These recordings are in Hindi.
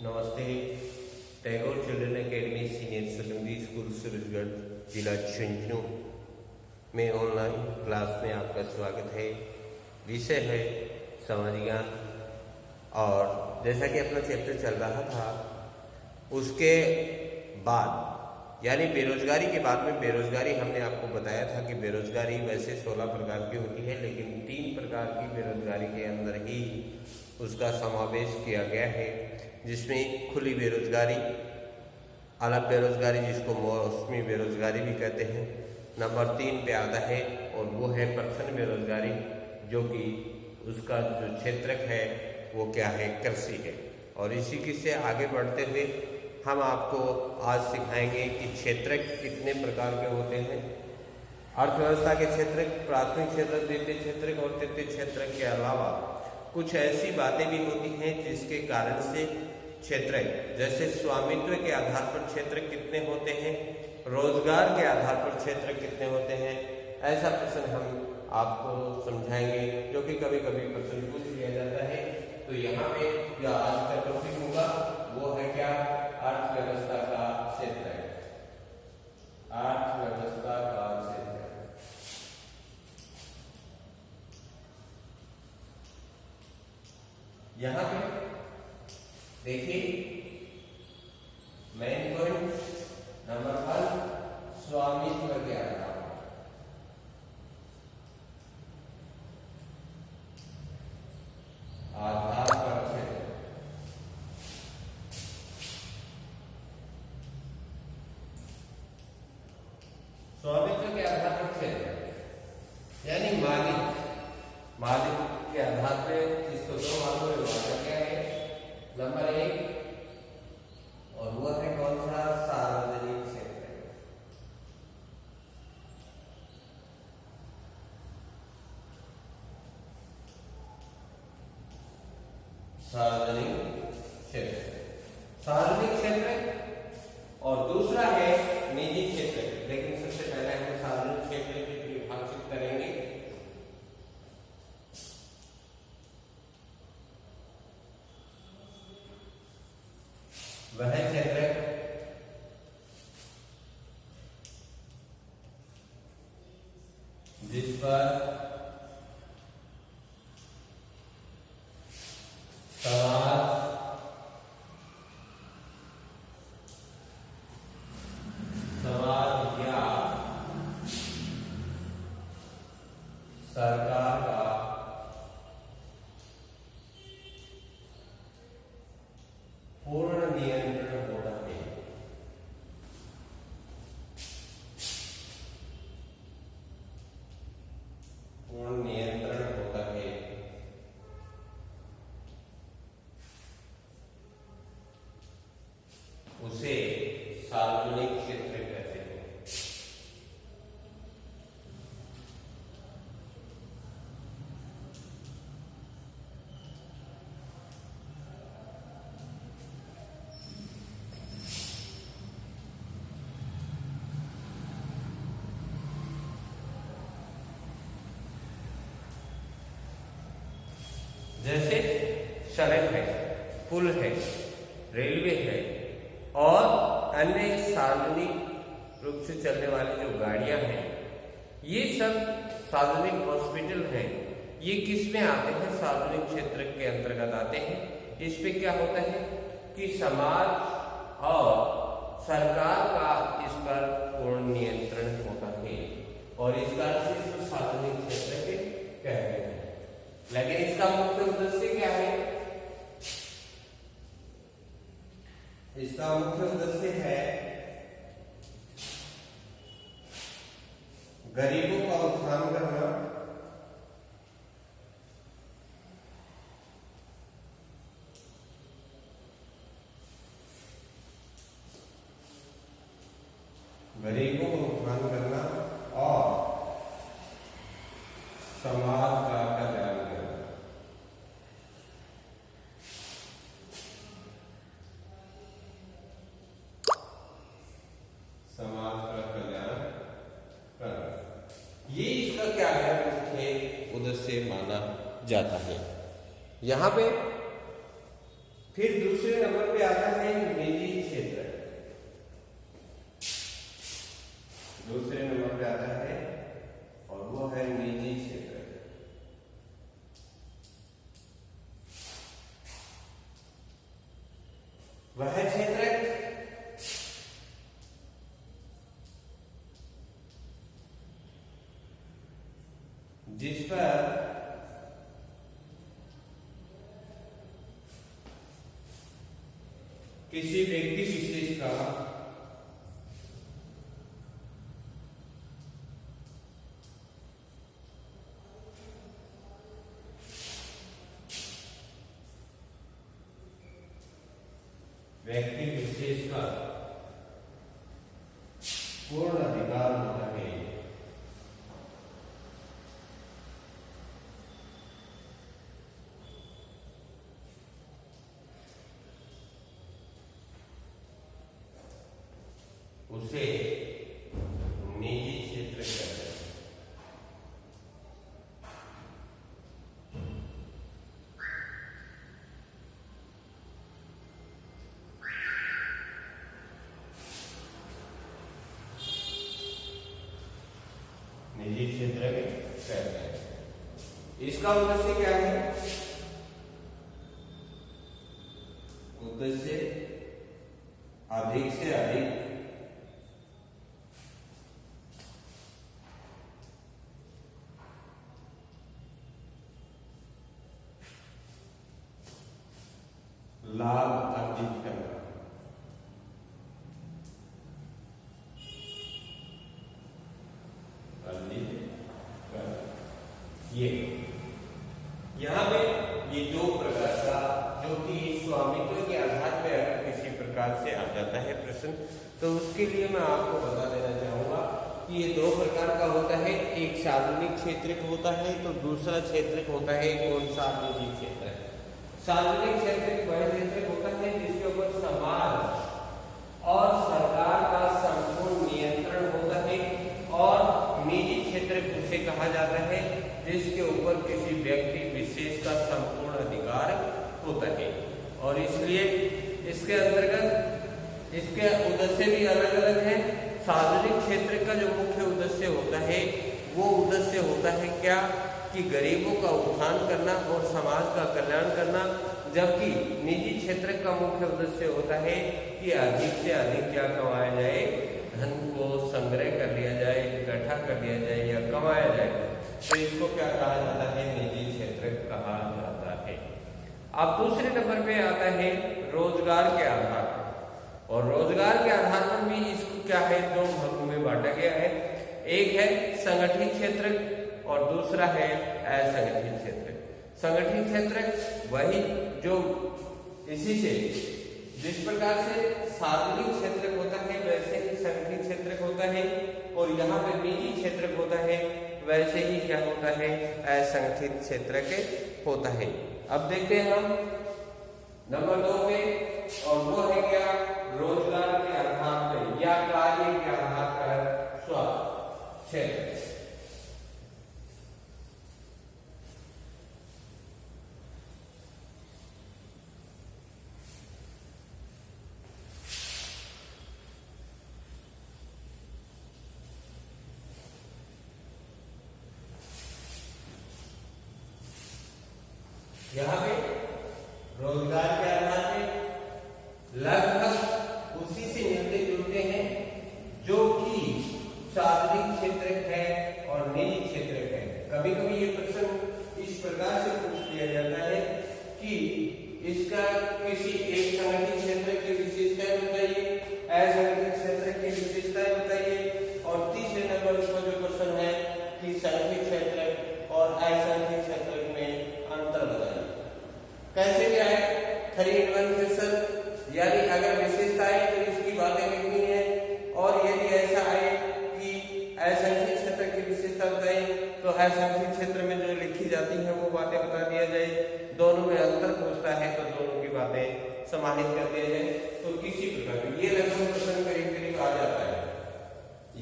नमस्ते। Tagore children academy senior secondary school Surajgarh जिला झुंझुनू में ऑनलाइन क्लास में आपका स्वागत है। विषय है समाज ज्ञान और जैसा कि अपना चैप्टर चल रहा था उसके बाद यानी बेरोजगारी के बाद में बेरोजगारी हमने आपको बताया था कि बेरोजगारी वैसे 16 प्रकार की होती है, लेकिन 3 प्रकार की बेरोजगारी के अंदर ही उसका समावेश किया गया है, जिसमें खुली बेरोजगारी, अलग बेरोजगारी जिसको मौसमी बेरोजगारी भी कहते हैं, नंबर 3 पे आता है और वो है पर्सन बेरोजगारी, जो कि उसका जो क्षेत्रक है वो क्या है, कृषि है। और इसी की से आगे बढ़ते हुए हम आपको आज सिखाएंगे कि क्षेत्रक कितने प्रकार के होते हैं। अर्थव्यवस्था के क्षेत्रक, प्राथमिक क्षेत्रक, द्वितीय क्षेत्रक और तृतीय क्षेत्रक के अलावा कुछ ऐसी बातें भी होती हैं जिसके कारण से क्षेत्रक, जैसे स्वामित्व के आधार पर क्षेत्रक कितने होते हैं, रोजगार के आधार पर क्षेत्रक कितने होते हैं, ऐसा प्रश्न हम आपको समझाएंगे, जो कि कभी कभी प्रश्न पूछ लिया जाता है। तो यहाँ पे जो आज का टॉपिक होगा वो है क्या, अर्थव्यवस्था का क्षेत्र, अर्थव्यवस्था का क्षेत्र। यहाँ पे देखिए मेन पॉइंट नंबर 1, स्वामित्व के आधार पर क्षेत्र। स्वामित्व के आधार पर क्षेत्र यानी मालिक के आधार पर इसको 2 भागों में बांटा गया है। नंबर 1 और वो है कौन सा, सार्वजनिक क्षेत्र। सार्वजनिक क्षेत्र और दूसरा है निजी क्षेत्र। लेकिन सबसे पहले हम सार्वजनिक क्षेत्र को परिभाषित करेंगे। वह क्षेत्र जिस पर समाज या सरकार का पूर्ण नियंत्रण होता है। पूर्ण नियंत्रण होता है उसे सार्वजनिक क्षेत्र कहते हैं। जैसे सड़क है, पुल है, रेलवे है और अन्य सार्वजनिक रूप से चलने वाली जो गाड़ियां हैं, ये सब सार्वजनिक हॉस्पिटल हैं, ये किस में आते हैं, सार्वजनिक क्षेत्र के अंतर्गत आते हैं। इस पे क्या होता है कि समाज और सरकार का इस पर पूर्ण नियंत्रण होता है और इस कारण से इसको सार्वजनिक क्षेत्र के कहते हैं। लेकिन इसका मुख्य उद्देश्य क्या है, इसका मुख्य उद्देश्य है गरीबों का उत्थान करना, गरीबों का उत्थान करना और समाज का कल्याण करना। समाज का कल्याण करना, ये इसका क्या है, मुख्य उद्देश्य माना जाता है। यहाँ पे फिर दूसरे नंबर पे आता है निजी क्षेत्र। दूसरे नंबर पे आता है और वो है निजी क्षेत्र। वह क्षेत्र जिस पर किसी व्यक्ति विशेष का पूर्ण अधिकार होता है। उसे निजी क्षेत्र कहते हैं। निजी क्षेत्र कहते हैं। इसका उद्देश्य क्या है? उद्देश्य अधिक से अधिक लाभ अर्जित करना। ये यहाँ पे ये दो प्रकार का जो कि स्वामित्व के आधार पर अगर किसी प्रकार से आ जाता है प्रश्न, तो उसके लिए मैं आपको बता देना चाहूंगा कि ये दो प्रकार का होता है। एक सार्वजनिक क्षेत्र होता है तो दूसरा क्षेत्र होता है कौन सा? निजी क्षेत्र। सार्वजनिक क्षेत्र वह क्षेत्र होता है जिसके ऊपर समाज और सरकार का संपूर्ण नियंत्रण होता है, और निजी क्षेत्र उसे कहा जाता है जिसके ऊपर किसी व्यक्ति विशेष का संपूर्ण अधिकार होता है। और इसलिए इसके अंतर्गत इसके उद्देश्य भी अलग अलग हैं। सार्वजनिक क्षेत्र का जो मुख्य उद्देश्य होता है वो उद्देश्य होता है क्या? कि गरीबों का उत्थान करना और समाज का कल्याण करना, जबकि निजी क्षेत्र का मुख्य उद्देश्य होता है कि अधिक से अधिक क्या कमाया जाए, धन को संग्रह कर लिया जाए, इकट्ठा कर लिया जाए या कमाया जाए। तो इसको क्या कहा जाता है? निजी क्षेत्र कहा जाता है। अब दूसरे नंबर पे आता है रोजगार के आधार पर, और रोजगार के आधार पर भी इसको क्या है? दो भागों में बांटा गया है। एक है संगठित क्षेत्र और दूसरा है असंगठित क्षेत्र। संगठित क्षेत्र वही जो इसी से जिस प्रकार से सार्वजनिक क्षेत्र होता है वैसे ही संगठित क्षेत्र होता है, और यहाँ पे निजी क्षेत्र होता है वैसे ही क्या होता है? असंगठित क्षेत्र के होता है। अब देखते हैं हम नंबर 2 पे, और वो है क्या? रोजगार के आधार पर या कार्य के आधार पर स्व क्षेत्र। यहाँ पे रोजगार के आधार पे लगभग उसी से मिलते जुलते हैं जो कि सार्वजनिक क्षेत्र है और निजी क्षेत्र है। कभी कभी ये प्रश्न इस प्रकार से पूछ लिया जाता है कि इसका किसी एक संगठित क्षेत्र की विशेषताएं बताइए, असंगठित क्षेत्र की विशेषताएं बताइए, और तीसरे नंबर पर जो क्वेश्चन है कि संगठित क्षेत्र और असंगठित क्षेत्र में अंतर बताइए। कैसे क्या है? 3 in 1 क्वेश्चन, यानी अगर विशेषता है तो इसकी बातें लिखनी है, और यदि ऐसा है कि असंगठित क्षेत्र की विशेषता बताइए तो असंगठित क्षेत्र में जो लिखी जाती है वो बातें बता दिया जाए। दोनों में अंतर पूछता है तो दोनों की बातें समाहित कर दिया जाए। तो किसी प्रकार ये लगभग प्रश्न करीब करीब आ जाता है,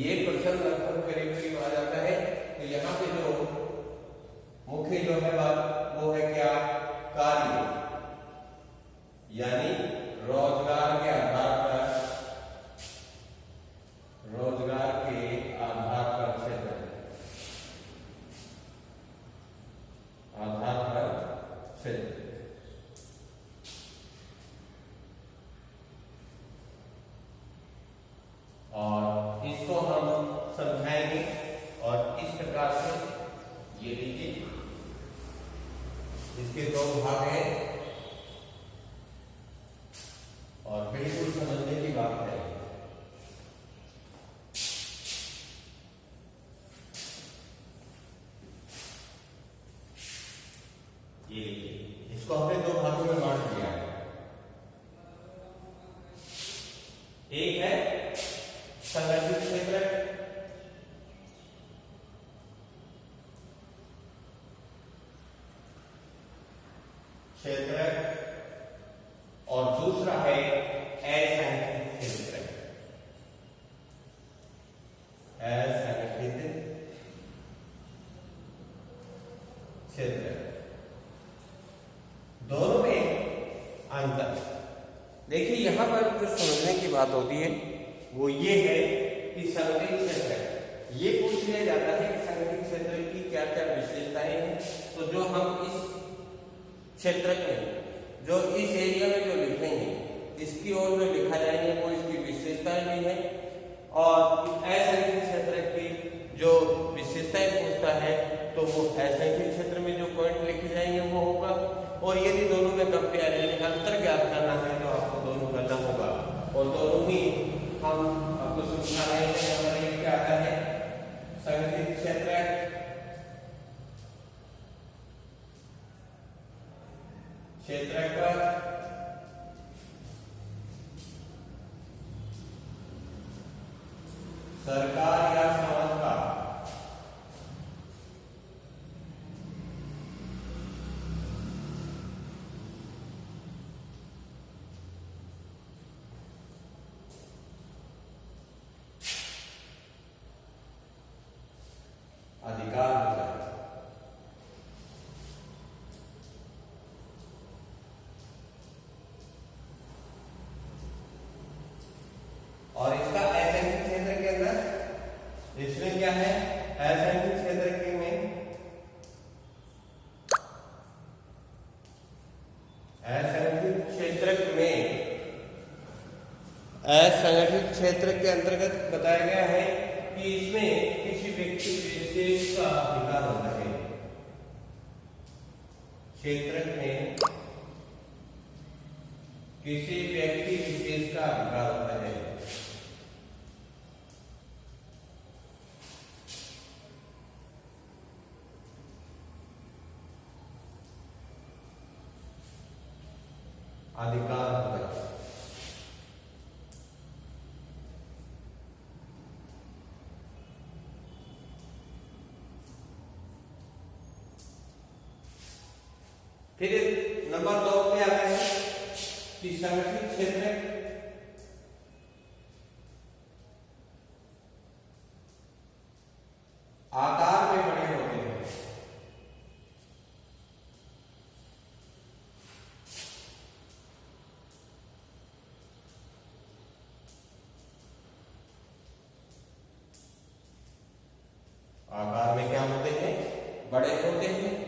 ये प्रश्न लगभग करीब करीब आ जाता है। तो यहाँ पे जो मुख्य जो है बात वो है क्या? कार्य, यानी क्षेत्र। और इसको हम समझाएंगे और इस प्रकार से ये लीजिए, इसके दो भाग हैं और बिल्कुल समझने की बात है। ये इसको हमने दो भागों में बांट दिया है। एक है संगठित क्षेत्र, और दूसरा है असंगठित क्षेत्र। असंगठित क्षेत्र, दोनों में अंतर देखिए। यहां पर जो समझने की बात होती है वो ये है कि संगठित क्षेत्र, ये पूछ लिया जाता है कि संगठित क्षेत्र की क्या क्या विशेषताएं हैं। तो जो हम इस क्षेत्र में, जो इस एरिया में जो लिखेंगे, इसकी ओर जो लिखा जाएंगे वो इसकी विशेषताएं भी है। और असंगठित क्षेत्र की जो विशेषताएं पूछता है तो वो असंगठित क्षेत्र में जो पॉइंट लिखे जाएंगे वो होगा। और यदि दोनों में कंपेयर यानी अंतर ज्ञात करना है तो आपको दोनों करना होगा। और दोनों ही हम आपको समझा रहे हैं। हमारे क्या आता है संगठित क्षेत्र, क्षेत्र का सरकार या समाज का अधिकार होता है। और इसका असंगठित क्षेत्र के अंदर इसमें क्या है, असंगठित क्षेत्र के में असंगठित क्षेत्र के अंतर्गत बताया गया है कि इसमें किसी व्यक्ति विशेष का अधिकार होता है। क्षेत्र में किसी व्यक्ति विशेष का अधिकार होता है। अधिकार होता है। फिर नंबर 2 पे आते हैं कि संगठित क्षेत्र आकार में बड़े होते हैं। आकार में क्या होते हैं, बड़े होते हैं।